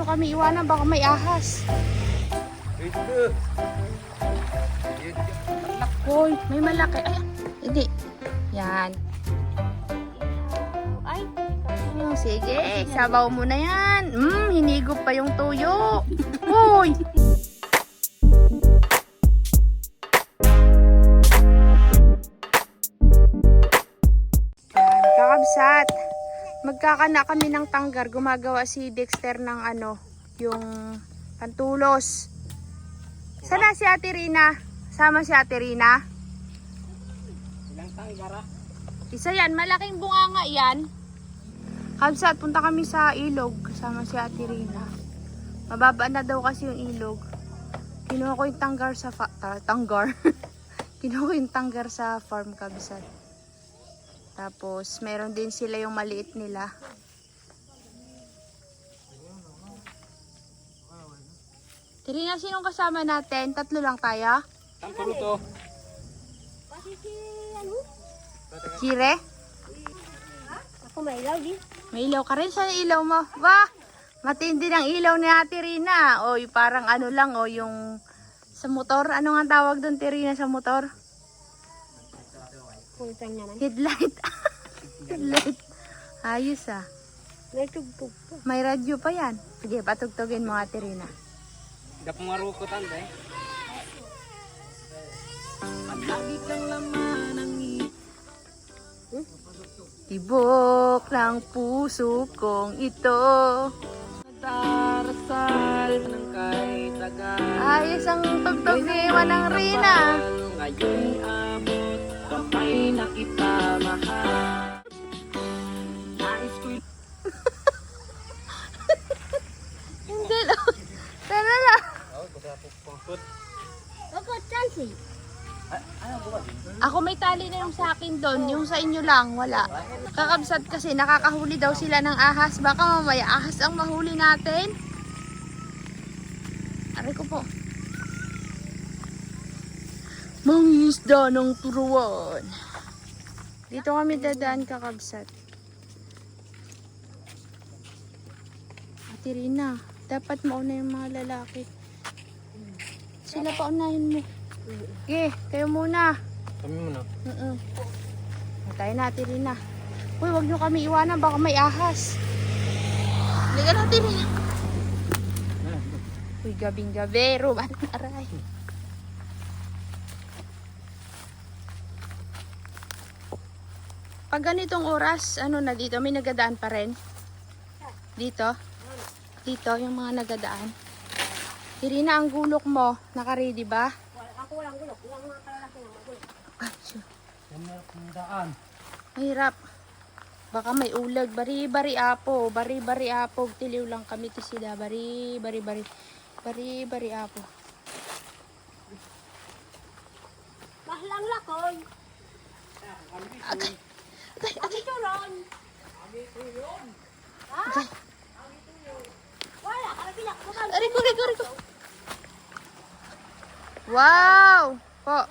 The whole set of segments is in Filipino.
nyo kami iwanan, baka may ahas. Hoy, may malaki. Ay, hindi. Yan. Ay, sige, sabaw mo na yan. Hinigop pa yung tuyo. Hoy! Yan, kakabsat. Magkakana kami ng tanggar. Gumagawa si Dexter ng yung pantulos. Sana si Ate Rina? Sama si Ate Rina? Ilang tanggara? Isa yan, malaking bunganga yan. Kabsat, punta kami sa ilog. Kasama si Ate Rina. Mababa na daw kasi yung ilog. Kinuha ko yung tanggar sa tanggar. Kinuha ko yung tanggar sa farm, kabsat. Tapos, meron din sila yung maliit nila. Tirina, sinong kasama natin? Tatlo lang tayo? Ang to. Kire? Ako may ilaw din. May ilaw ka rin? Saan yung ilaw mo? Wah! Matindi ng ilaw ni Ate Rina. O, parang lang, yung sa motor. Ano nga tawag doon, Tirina, sa motor? Kultang naman. Headlight. Headlight. Ayos ah. May tugtog pa. May radyo pa yan. Sige, patugtugin mo, Ate Rina. Hindi po marukutan ba eh. Tibok ng puso kong ito. Darasal ng kay tagal. Ayos ang tugtog ni Manang Rina. Ngayon abot, kapay na kita mahal. Nais ko'y Hindi lang. Tara na. Ako, chance. Ako may tali na yung sa akin doon. Yung sa inyo lang, wala. Kakabsat kasi nakakahuli daw sila ng ahas. Baka mamaya ahas ang mahuli natin. Aray ko po. Mangisda ng turuan. Dito kami dadaan, kakabsat. Ate Rina, dapat mauna yung mga lalaki. Sila pa unahin mo. Okay, kayo muna. Kami muna. Tayo natin rin na. Uy, wag nyo kami iwanan, baka may ahas. Liga natin rin. Uy, gabing-gabi, ruban aray. Pag ganitong oras, na dito, may nagadaan pa rin. Dito. Dito, yung mga nagadaan. Irina, ang gulok mo, naka-ready ba? Ako walang gulok. Walang mga kalalaki na magulok. Ay, sure. Yan na ang daan. Mahirap. Baka may ulag. Bari-bari apo. Bari-bari apo. Tiliw lang kami to sila. Bari-bari-bari. Bari-bari apo. Mahlang lakoy. Agay. Agay, agay. Turon. Ha? Agay. Wala, kalabilak. Ariko, ariko, ariko. Wow! Po.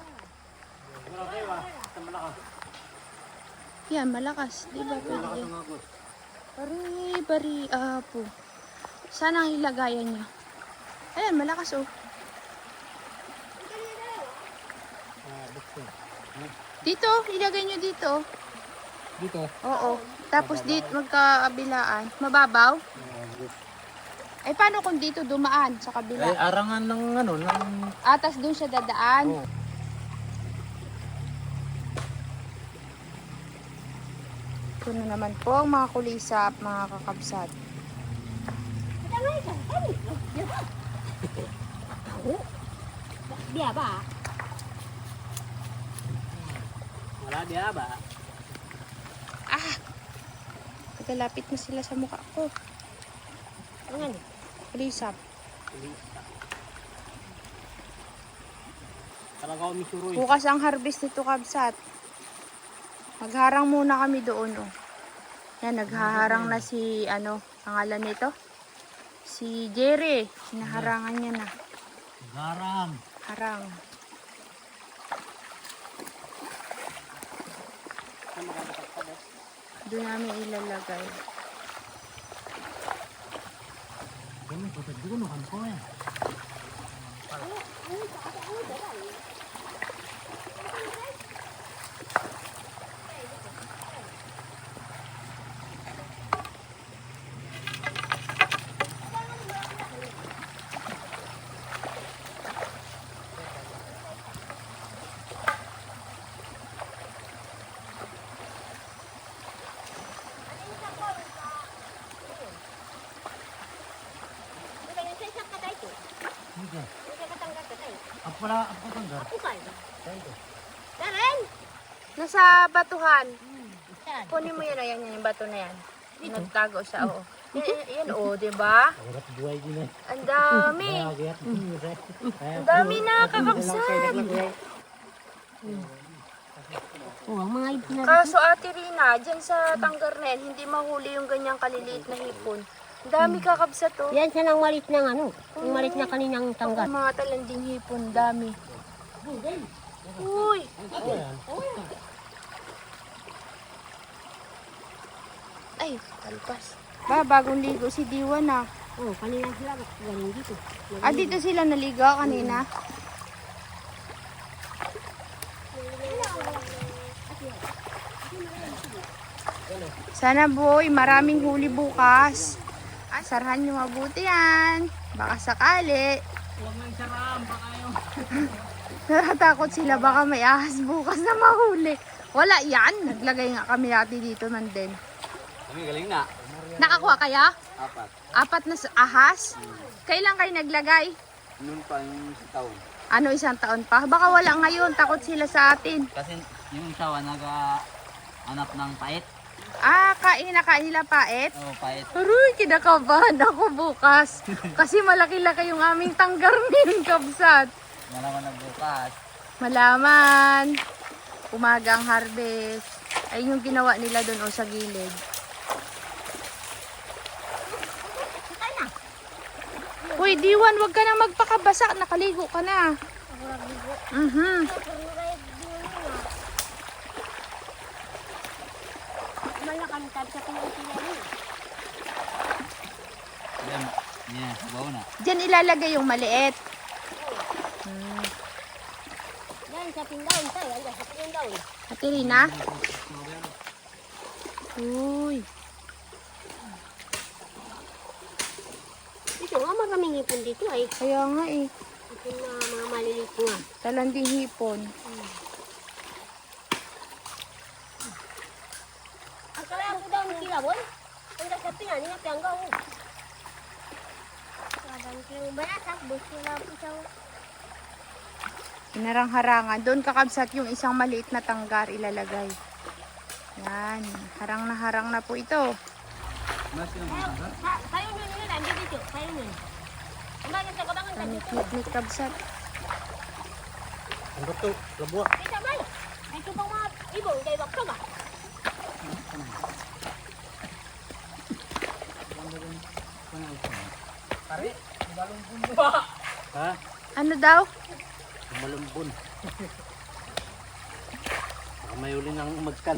Yan, malakas. Di ba pwede yan? Bari-bari apo. Saan ang ilagayan niya? Ayan, malakas oh. Dito, ilagay nyo dito. Dito. Oo. Tapos dito, magkakabilaan. Mababaw? Ay, paano kung dito dumaan sa Ay, kabila? arangan ng ng... Atas dun siya dadaan. Oh. Ito na naman po ang mga kulisap, mga kakabsat. Dia ba? Wala diya ba? Ah! Nagalapit na sila sa mukha ko. Ano? Kulisap. Talaga ako misuroy. Bukas ang harvest nito, kabsat. Magharang muna kami doon, oh. Yan, naghaharang na si, pangalan nito? Si Jerry. Hinaharangan niya na. Garang. Harang. Doon namin ilalagay. Kami ko tadi ko nuhan ko eh. Hindi. Apa tanggar? Karen! Nasa batuhan. Saan? Kunin mo yan, ayan, yung bato na yan. Nagtago siya, oo. Yan, oo, diba? Agak buhay din eh. Ang dami. Ang dami na, kakabsat. Oh, ang mga ipon na. Kaso Ate Rina, dyan sa tanggar na yan, hindi mahuli yung ganyang kaliliit na hipon. Ang dami kakabsat, oh. Yan siya ng malit ng ano. Yung malit na kaninang tanggat. Ang mga talanding hipon, dami. Uy! Ay, talpas. Ba, bagong ligo si Diwa na. Oh, kanina sila. Galing dito. Ah, dito sila naligo kanina. Sana boy, maraming huli bukas. Sarahan nyo mabuti yan. Baka sakali. Huwag nang saram, baka yung... Natatakot sila baka may ahas bukas na mahuli. Wala yan. Naglagay nga kami dati dito man din. Kami galing na. Nakakuha kaya? Apat. Apat na ahas? Kailan kayo naglagay? Noon pa yung taon. Ano, isang taon pa? Baka wala ngayon. Takot sila sa atin. Kasi yung sawa nag-anap ng pait. Ah, kain nila pait? Oo, pait. Aroy, kinakabahan ako bukas. Kasi malaki-laki yung aming tanggarmin, kabsat. Malaman na bukas. Malaman. Umagang harvest. Ay yung ginawa nila doon o sa gilid. Uy, Diwan, wag ka nang magpakabasa. Nakaligo ka na. Malakantad sa pinagpilali. Yan, yan, bawa na. Diyan ilalagay yung maliit. Yan, sa pindaon tayo. Yan, sa pindaon. Ate Rina? Uy. Dito nga, maraming ipon dito ay. Kaya nga eh. Ipon na mga maliliit nga. Talanding hipon. Ang kalayan ko daw ng kilawon. Ang sa pinani nga piyanggaw. Kadang kilang banasak, bus ko na po siya. Inarang-harangan. Doon kakabsat yung isang maliit na tanggar ilalagay. Yan. Harang na po ito. Kayo nyo nila, nandiyo dito. Kayo nyo. Ang bagay sa kabangan sa dito. Niknik kabsat. Ang bato, labwa. Dito ba? Ay, ito pang mga ibong kayo bakto ba? Pare, malumbon ba? Ha? Ano daw? Malumbon. Baka may uli ng magkan.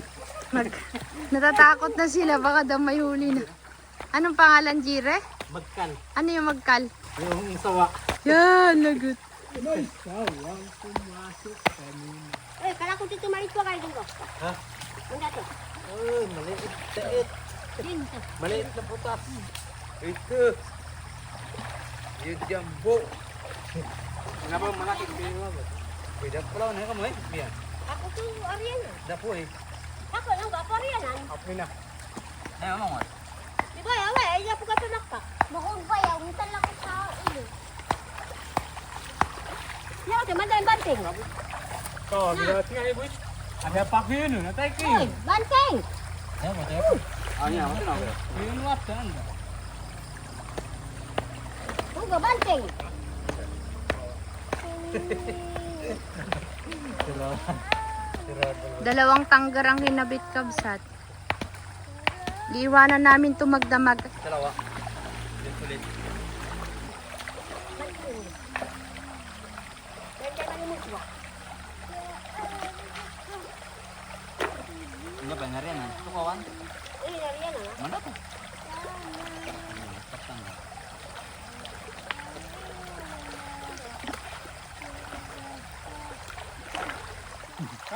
Natatakot na sila. Baka daw may huli na. Anong pangalan, Jire? Magkan. Ano yung magkal? Yung sawa. Yan, lagot. May sawang pumasok kanina. Eh, kala ko dito malit pa kayo dito. Ha? Ang dato. Oh, maliit. Tait. Dito. Maliit na putas. Ito. Yung jumbo. Kenapa malaki kayo mo? Beda pula na kamu eh. Biar. Ako to, Ariana. Dapo eh. Ako lang ba, ako Ariana. Apa na? Ayo ngomong. Di ba, away, ay po ka pinakpak. Bukod ba, yaw, minsan lang ko sa ilo. Yaw, si Manday Banting. Oh, bilas nga ibu. Ada pakai ini, nanti Oy, kini. Banting! Ya, mau telepon. Ah, ya, mau telepon. Ini luap kan? Huwag Banting! Dalawang tanggar ang hinabit kabsat. Iiwanan namin ito magdamag. Dalawa. Yan sulit. Banting. Banting na limit ba? Ini apa ngarian? Itu kawan. Eh, Ariana nga. Mana tuh?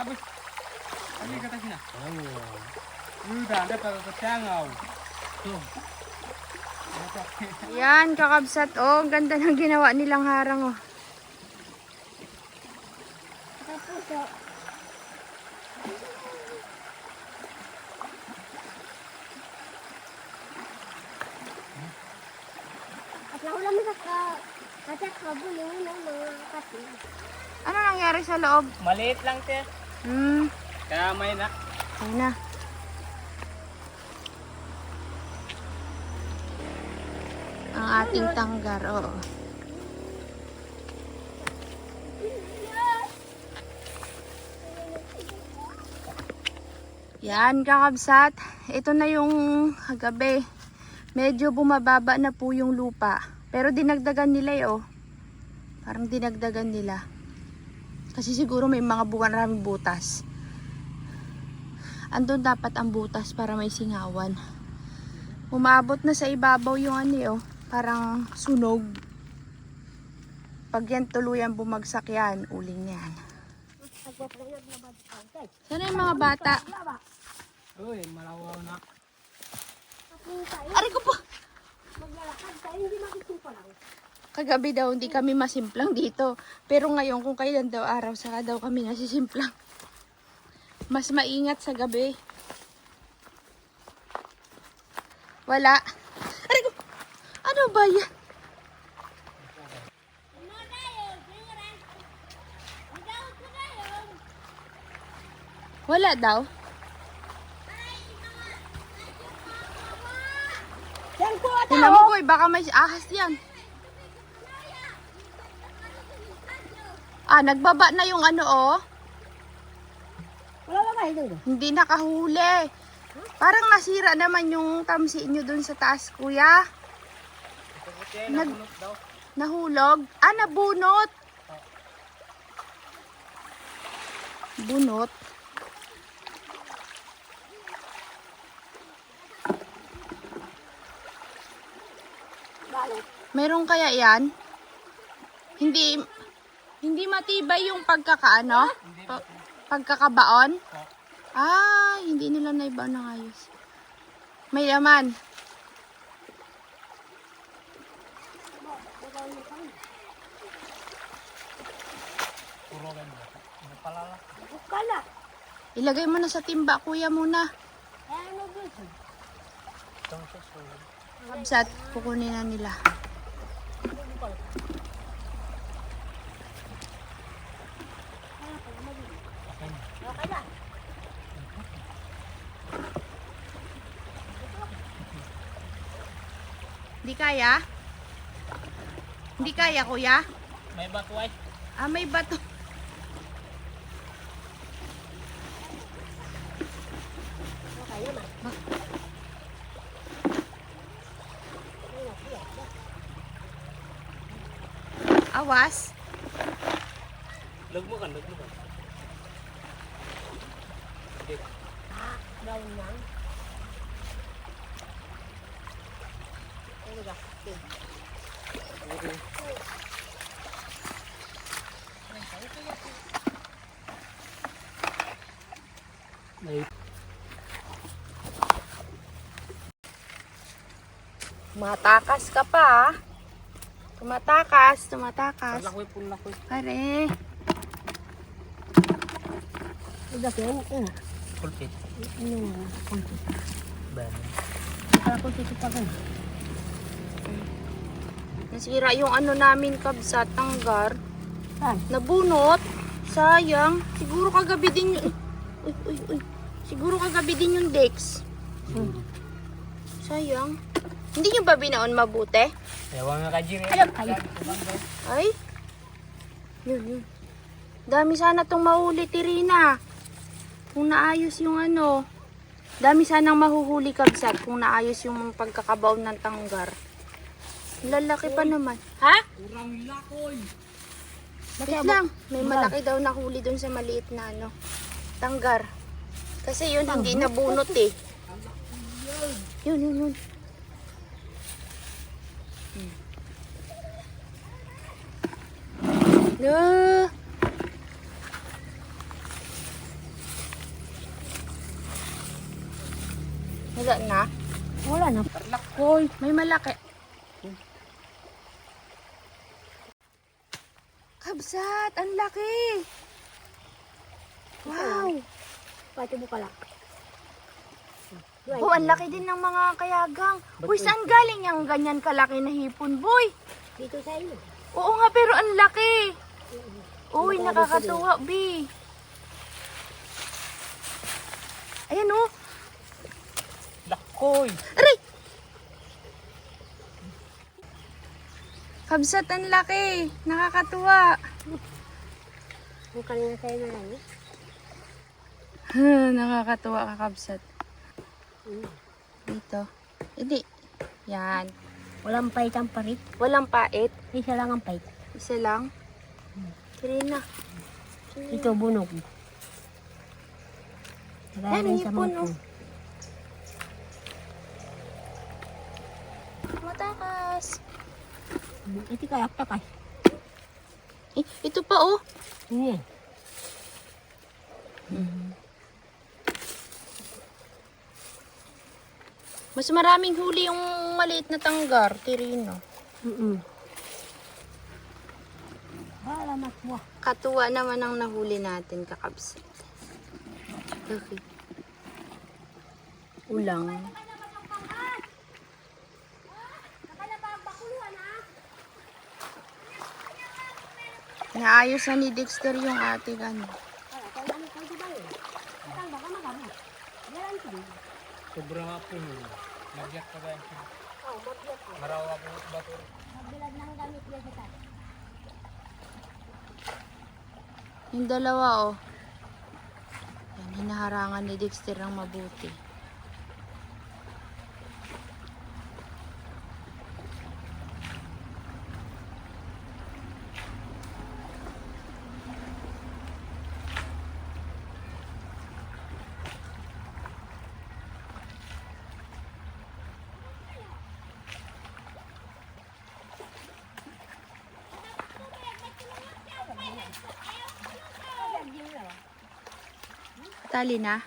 Abis. Ano kata sina? Udah ada pagkakasyangaw. Yan, kakabsat. Oh, ang ganda ng ginawa nilang harang, oh. Tapos, oh. At naulam sa kasi kabulong ng mga kasi. Ano nangyari sa loob? Maliit lang siya. Kaya may na. Ayun na. Ang ating tanggar, oo. Yan, kakabsat. Ito na yung kagabi. Medyo bumababa na po yung lupa. Pero dinagdagan nila oh. Parang dinagdagan nila. Kasi siguro may mga maraming butas. Andun dapat ang butas para may singawan. Umabot na sa ibabaw yung ano oh. Parang sunog. Pag yan tuluyan bumagsak yan, uling yan. Sana yung mga bata? Uy, malawaw na. Aray ko po! Maglalakad tayo, hindi makikita lang. Kagabi daw hindi kami masimplang dito. Pero ngayon kung kailan daw araw, saka daw kami nasisimplang. Mas maingat sa gabi. Wala. Aray ko! Ano ba yan? Wala daw. Yan ko ata. Tingnan mo boy, baka may ahas yan. Ah, nagbaba na yung ano oh. Wala ba kayo doon? Hindi nakahuli. Parang nasira naman yung tamsi nyo dun sa taas, kuya. Nahulog? Ah, nabunot. Bunot. Meron kaya yan? Hindi matibay yung pagkakaano? Pagkakabaon? Ah, hindi nila naibaon ng ayos. May laman. Bukala. Ilagay mo na sa timba, kuya muna. Ano dito? Kabsat, kukunin na nila. Okay na. Hindi kaya? Hindi kaya, kuya? May batuay. Ah, may bato. Okay naman. Awas. Lagmukan, lagmukan. Brown lang. Ano ba? Tumatakas ka pa, ah. Tumatakas, tumatakas. Lakoy pun lakoy. Pare. Udah yan. Pulpit. Ano? Ban. Kaya ko dito pa kan. Nasira yung ano namin, kabsat, tanggar. Saan? Nabunot. Sayang. Siguro kagabi din yung... Uy. Siguro kagabi din yung Dex. Sayang. Hindi nyo ba binaon mabuti? Ewan nga ka, Jiri. Ay. Yun. Dami sana tong mahuli, Tirina. Kung naayos yung ano. Dami sanang mahuhuli, kabsat, kung naayos yung pagkakabaon ng tanggar. Lalaki pa naman. Ha? Kurang lakoy. Wait lang. May malaki daw nahuli dun sa maliit na ano. Tanggar. Kasi yun, hindi nabunot eh. Yun. No. Wala na. Wala na. Hoy, may malaki. Kabsat, ang laki. Wow. Pati mo pala. Oh, ang laki din ng mga kayagang. Uy, saan galing yung ganyan kalaki na hipon, boy? Dito sa inyo. Oo nga, pero ang laki. Uy, nakakatuwa, B. Ayan, oh. Lakoy! Aray! Kabsat, ang laki. Nakakatuwa. Ang kanina sa'yo na lang. Nakakatuwa ka, Kabsat. Dito. Hindi. Yan. Walang pait ang parit. Walang pait. Isa lang ang pait. Isa lang. Kirina. Ito bunog. Yan, Nagaya sa hipon, mga oh. Matakas. Ito kayak takas. Ito pa, oh. Hindi. Mas maraming huli yung maliit na tanggar, Tirino. Salamat mo. Katuwa naman ang nahuli natin, kakabsat. Okay. Ulang. Naayos na ni Dexter yung ating ano. Sobrang hapon mo. Nagyak ka ba yan? Marawa ko bato. Magbilad ng gamit niya sa taas. Yung dalawa, oh. Yan, hinaharangan ni Dexter ng mabuti. Tali na.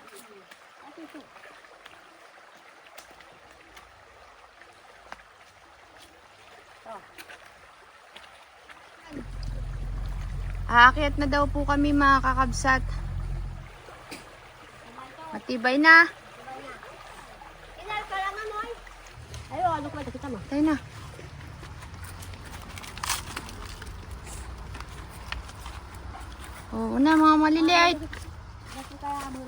Aakyat na daw po kami, mga kakabsat. Matibay na. Inal ka lang ano ay. Ayaw, ano ko kita mo? Tayo na. Oo na, mga maliliit. Kasi kaya mo.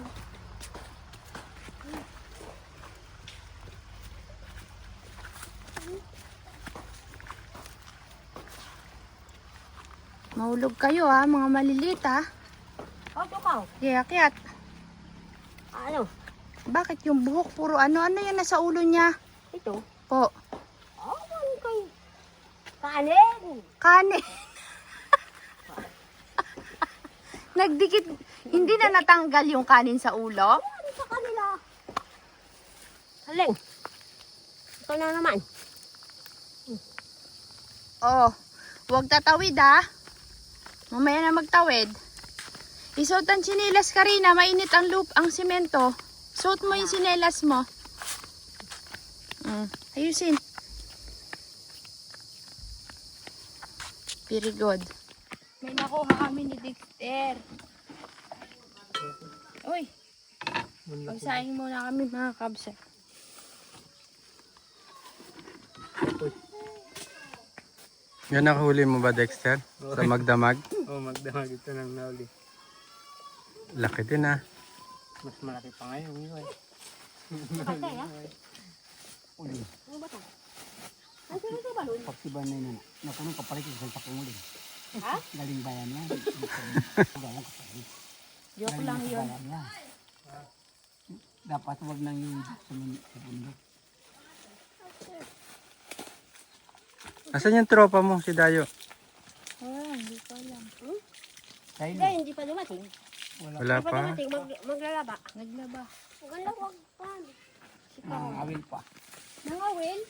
Mahulog kayo, ha, mga maliliit, ha. Oh, tukaw. Akyat. Ano? Bakit yung buhok puro ano yan nasa ulo niya? Ito. Po. Oh, ano kayo? Kanin. Kanin. Nagdikit. Hindi na natanggal yung kanin sa ulo? Ano sa kanila? Alin? Ito na naman. Oh, huwag tatawid, ha. Mamaya na magtawid. Isuot ang tsinelas, Karina. Mainit ang simento. Suot mo yung tsinelas mo. Ayusin. Very good. May nakuha kami ni Dexter. Uy. Pagsaing muna kami, mga kabsa. Yan nakahuli mo ba, Dexter? Sa magdamag? Oo, magdamag ito ng nauli. Laki din, ah. Mas malaki pa ngayon. Yun. Patay, ha? Ano ba ito? Ano ito ba, Lul? Pagsiban na yun. Nakunong kapalit yung sa pangulin. Ha? Galing bayan yan. Galang kapalit. Joke lang yun. Bayan yan. Dapat wag nang yung sa bundok. Asan yung tropa mo, si Dayo? Hindi ko alam. Tayo Hindi, hindi pa dumating. Wala Hindi pa pa. dumating, maglalaba. Naglaba. Maganda, wag pa. awil pa. Nangawil?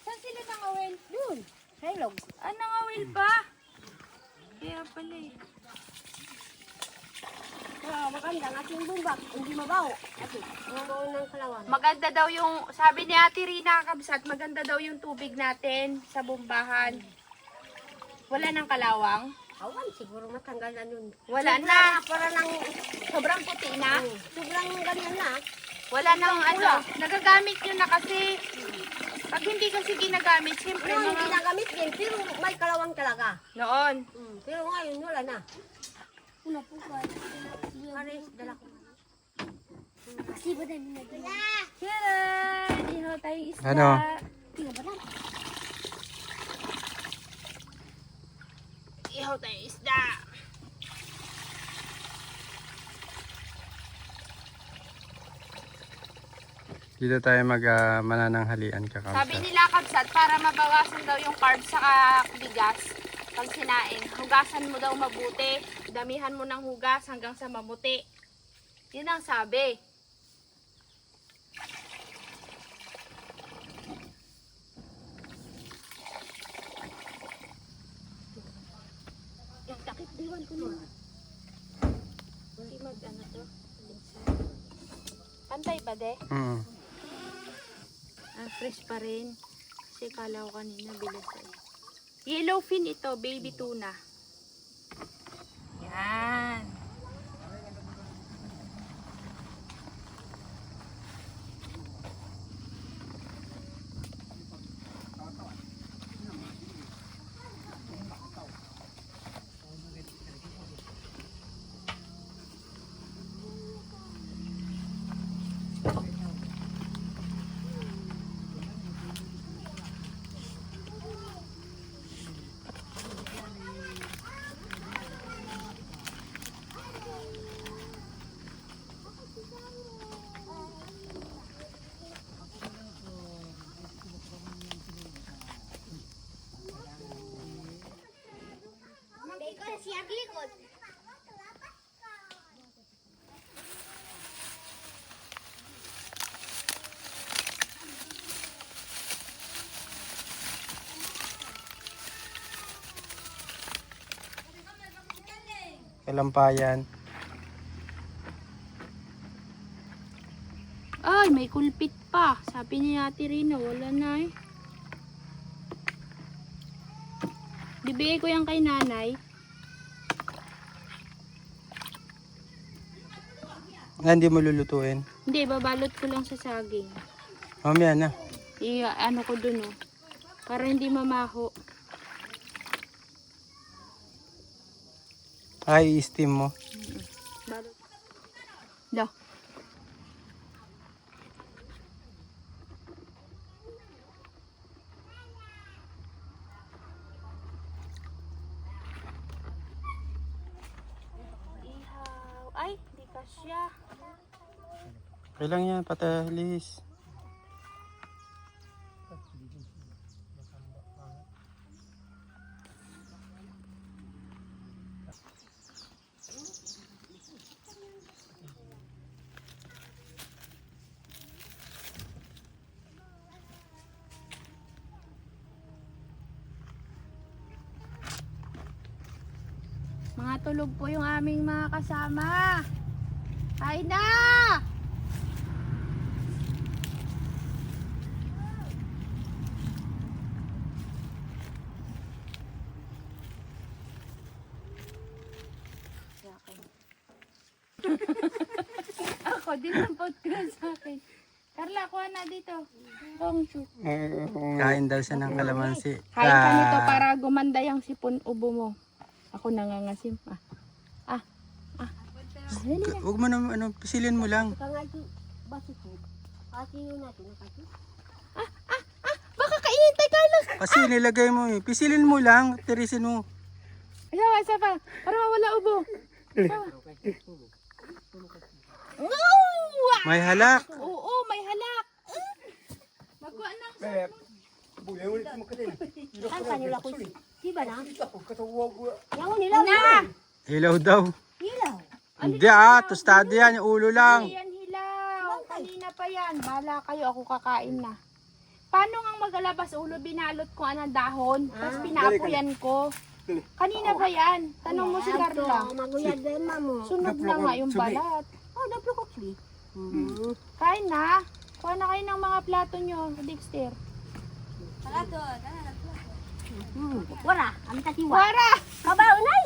Saan sila nangawil? Doon, sa ilog. Nangawil pa? Kaya pala eh. Maganda ang ating bumbak. Hindi mabaho. Ate, ang baho ng kalawan. Maganda daw yung, sabi ni Ate Rina Kabsat, maganda daw yung tubig natin sa bombahan. Wala nang kalawang? Awan, siguro matanggal na nun. Wala na. Para lang, Sobrang puti na. sobrang ganyan na. Wala nang ano, nagagamit yun na kasi. Pag hindi kasi ginagamit, siyempre Noon, mga ginagamit din, pero may kalawang talaga. noon. Pero ngayon, wala na. Una po ba? Pare, dala ko. Kasi ba dahil na dala? Yan! Ihaw tayong isda. Ano? Tingnan ba lang? Ihaw tayong isda. Dito tayo manananghalian Sabi kakamsa. nila Kabsat, para mabawasan daw yung carbs sa bigas pag sinaing. Hugasan mo daw mabuti. Damihan mo ng hugas hanggang sa mamuti. Yun ang sabi. Yung takip diwan ko na. Hindi mag-ano to. Pantay ba de? Mm. Fresh pa rin. Kasi kala ko kanina bilis eh. Yellowfin ito, baby tuna. Yan. Kalampayan. Ay, may kulpit pa. Sabi ni Ate Rina, wala na eh. Bibigay ko yan kay nanay. Hindi mo lulutuin. Hindi, babalot ko lang sa saging. Mamaya na. Ano ko dun oh. Para hindi mamaho. Ay, i-steam mo. Balot. Da. Ihaw. Ay, di pa siya. Kailang yan, patalis. Mga tulog po yung aming mga kasama. Kain na! Ako din ang podcast sa akin. Carla, kuha na dito. Kain daw siya ng kalamansi. Kain ka nito para gumanda yung sipon ubo mo. Ako nangangasim. Dali na. Huwag mo na, pisilin mo lang. Saka nga ito, basit mo. Kasi yun natin, nakasi. Baka kainin tayo, Carla. Kasi nilagay mo eh. Pisilin mo lang, tirisin mo. Isa pa. Para mawala ubo. May halak. Oo, may halak. Magkuha na. Saan kanila ko? Diba na? Yawan nila. Na! Hilaw daw. Ilaw. Hindi tostado yan, yung ulo lang. Ayan, hilaw. Kanina pa yan. Bahala kayo, ako kakain na. Paano nga magalabas ulo? Binalot ko anong dahon. Tapos pinapuyan ko. Kanina ba yan? Tanong mo si Carla. Maguyad din, mamo. Sunog na nga yung balat. Oh, daplo ko, Chli. Kain na. Kuha na kayo ng mga plato nyo, Dexter. Wara, ang tatiwa. Wara! Kabaw, nay!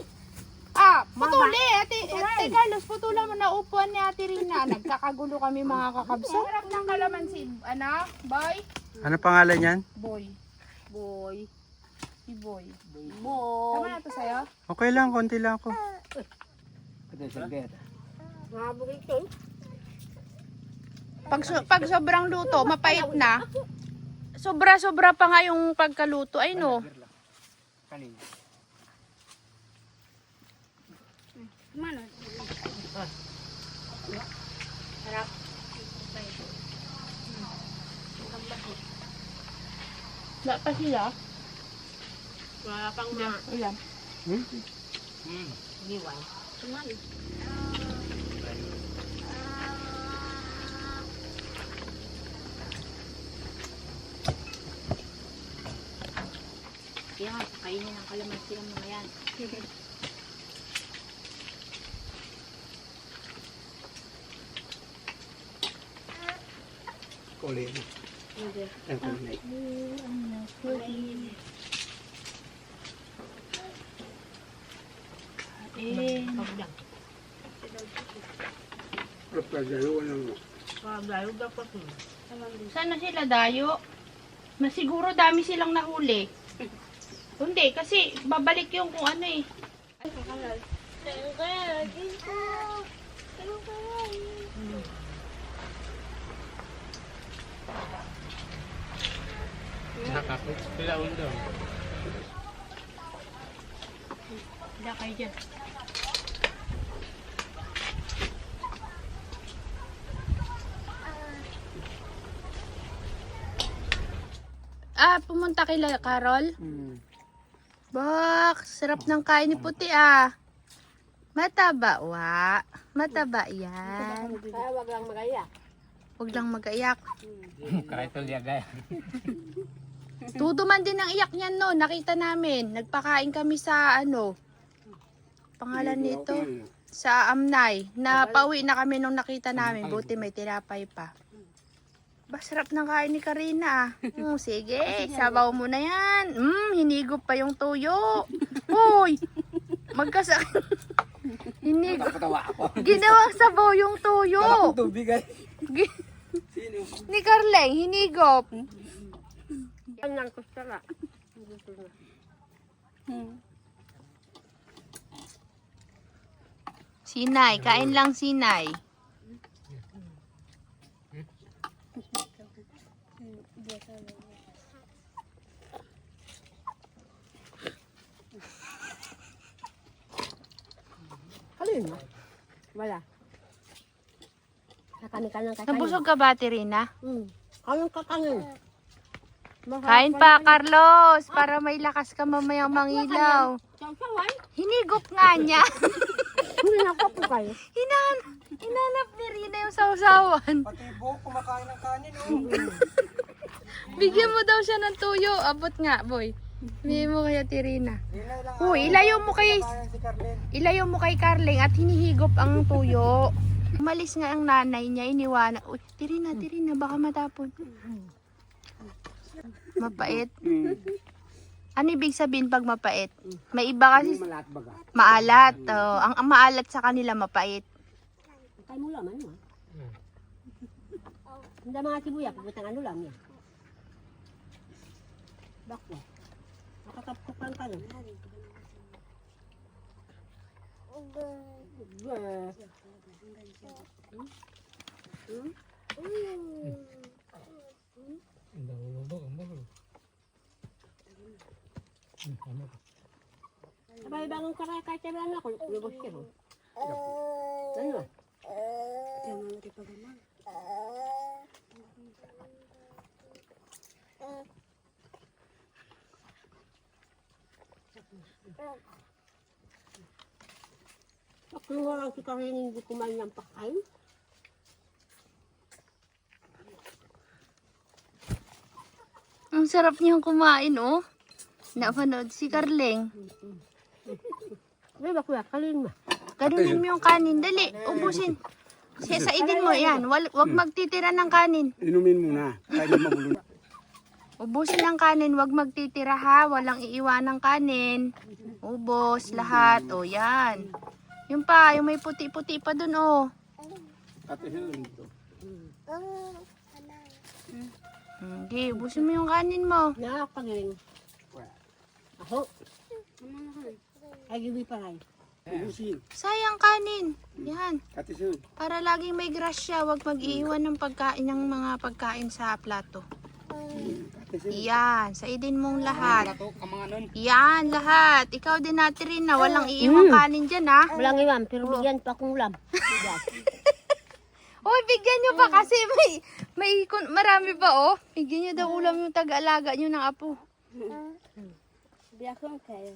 Ah, putuli. Ate Carlos, putulan mo na upuan ni Ate Rina. Nagkakagulo kami mga kakabs. Sarap ng kalamansi. Ano? Boy? Ano pangalan yan? Boy. Boy. Si Boy. Boy. Tama na to sa'yo? Okay lang, konti lang ako. Ito sa gera. Mga burrito. Pag sobrang luto, mapait na. Sobra-sobra pa nga yung pagkaluto. Ay no. Kanina. Mano? Sarap. Wala pa sila. Wala pang mga Ayan. liwan. Tumali. Kaya nga, kainin ng kalamansi ng mga yan. Kulay mo. Ang kulay. Pagdang. Pagdalawa lang mo. Pagdalo dapat mo. Sana sila dayo? Masiguro dami silang nahuli. Hindi, kasi babalik yung kung ano eh. Nakakot sila undo. Wala kayo dyan. Pumunta kila Carol. Bak, sarap ng kain ni Puti ah. Mataba, wa. Mataba yan. Kaya wag lang magaya. Huwag lang mag-iyak. Kahit uliagay. Tudo man din ang iyak niyan no. Nakita namin. Nagpakain kami sa ano. Pangalan nito. Sa Amnay. Napauwi na kami nung nakita namin. Buti may tinapay pa. Basarap ng kain ni Karina. Sige, sabaw mo na yan. Hinigop pa yung tuyo. Hoy! Magkasakit. Hinigop. Patawa ako. Ginawang sabaw yung tuyo. Tubig ay. Sino? Ni Carleng, hinigop. Ang nang kustara. Sinay, kain lang sinay. Kalin mo? Wala. Nakani ka ng kakanin. Nabusog ka ba, Tirina? Kalong kakanin. Kain pa, Carlos, para may lakas ka mamayang mangilaw. Sawsawan? Hinigop nga niya. Hindi na po kayo. Hinanap ni Rina yung sausawan. Pati buhok kumakain ng kanin. Bigyan mo daw siya ng tuyo. Abot nga, boy. Bigyan mo kaya Tirina. Uy, ilayo mo kay Carling at hinihigop ang tuyo. Umalis nga ang nanay niya, iniwanan. Uy, Tirina, baka matapon. Mapait. Ano ibig sabihin pag mapait? May iba kasi Malat baga. maalat. Oh, ang maalat sa kanila mapait. Kaya mo laman mo. Hindi mga sibuya, pagutang ano lang yan. Bakwa. Nakakapkupan ka lang. Sabay bangon ka kaya kahit sabihan ako, lubos ka mo. Ano? Diyan mo natin pag-aman. Ako nga lang si Karin hindi kumain ng pakain. Ang sarap niyang kumain, oh. Napanood si Carling. May ba kuya, kalin mo. Ganunin mo yung kanin. Dali, ubusin. Saidin mo yan. Wag magtitira ng kanin. Inumin mo na. Kaya magulo. Ubusin ang kanin. Wag magtitira ha. Walang iiwan ng kanin. Ubos lahat. O yan. Yung pa, yung may puti-puti pa dun o. Ate Helen ito. Hindi, ubusin mo yung kanin mo. Nakakapagaling. Ako. Ay, gibi pa rin. Ubusin. Sayang kanin. Yan. Ate Helen. Para laging may grasya. Wag mag-iiwan ng pagkain ng mga pagkain sa plato. Ate Helen. Yan. Saidin mong lahat. Ito, kamanganon. Yan, lahat. Ikaw din natin rin na walang iiwang kanin dyan ha. Walang iwan, pero bigyan pa akong ulam. Hoy, bigyan nyo pa kasi marami pa oh. Bigyan nyo daw ulam yung taga-alaga nyo ng apo.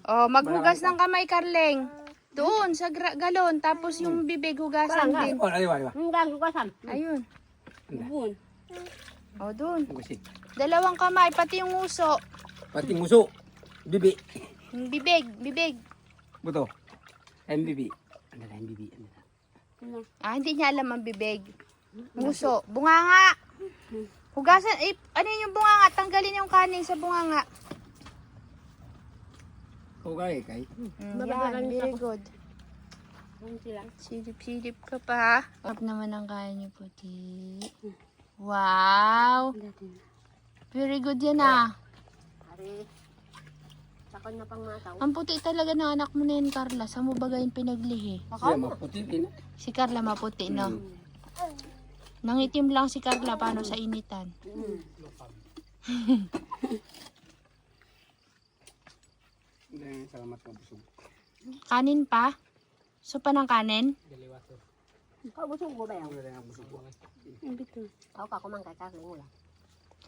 Oh, maghugas ng kamay, Carleng. Doon, sa galon. Tapos yung bibig hugasan din. Oh, aywa. Ang gagawasan. Ayun. Bubun. Oh, doon. Ubusin. Dalawang kamay, pati yung uso. Pati nguso. Bibi. Yung bibig. Buto. MBB. Ano na MBB? Ah, hindi niya alam ang bibig. Uso. Bunganga. Hugasan. Ano yun yung bunganga? Tanggalin yung kanin sa bunganga. Okay, kay. Yan, very good. Silip-silip ka pa. Up naman ang kain niyo, puti. Wow. Very good yan ah. Ari. Sakon na pang mataw. Ang puti talaga ng anak mo na yan, Carla. Saan mo ba gayon pinaglihi? Siya maputi din. Si Carla maputi, no? Nangitim lang si Carla. Paano sa initan? Salamat ka busog. Kanin pa? Supa ng kanin? Ikaw busog ko ba yan? Wala nang busog ko. Ako ka kumangkay ka, ulam.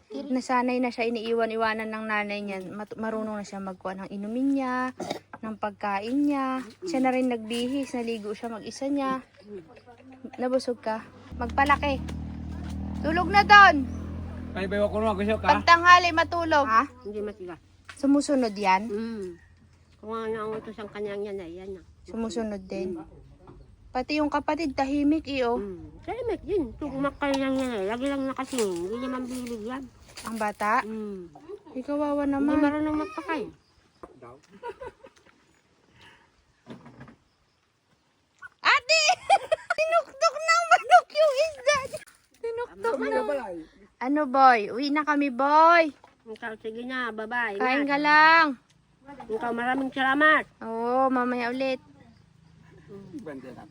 Nasanay na siya, iniiwan-iwanan ng nanay niya. Marunong na siya magkuha ng inumin niya, ng pagkain niya. Siya na rin nagbihis, naligo siya mag-isa niya. Nabusog ka? Magpalaki. Tulog na doon. Paibayo ko na gusto ka. Pagtanghali matulog. Ha? Hindi matigas. Sumusunod yan? Kung ano ang utos ang kanyang yan ay yan na. Sumusunod din. Pati yung kapatid, tahimik iyo. Tahimik din. Tumakay lang yan eh. Lagi lang nakasing. Hindi naman bilig yan. Ang bata. Ikaw wawa Hindi naman. marunong magpakay. Ate! Tinuktok ng manok yung isda. Tinuktok na. Ano boy? Uwi na kami boy. Ikaw, sige na, bye-bye. Kain ka lang. Ikaw, maraming salamat. Oo, mamaya ulit. Bandera.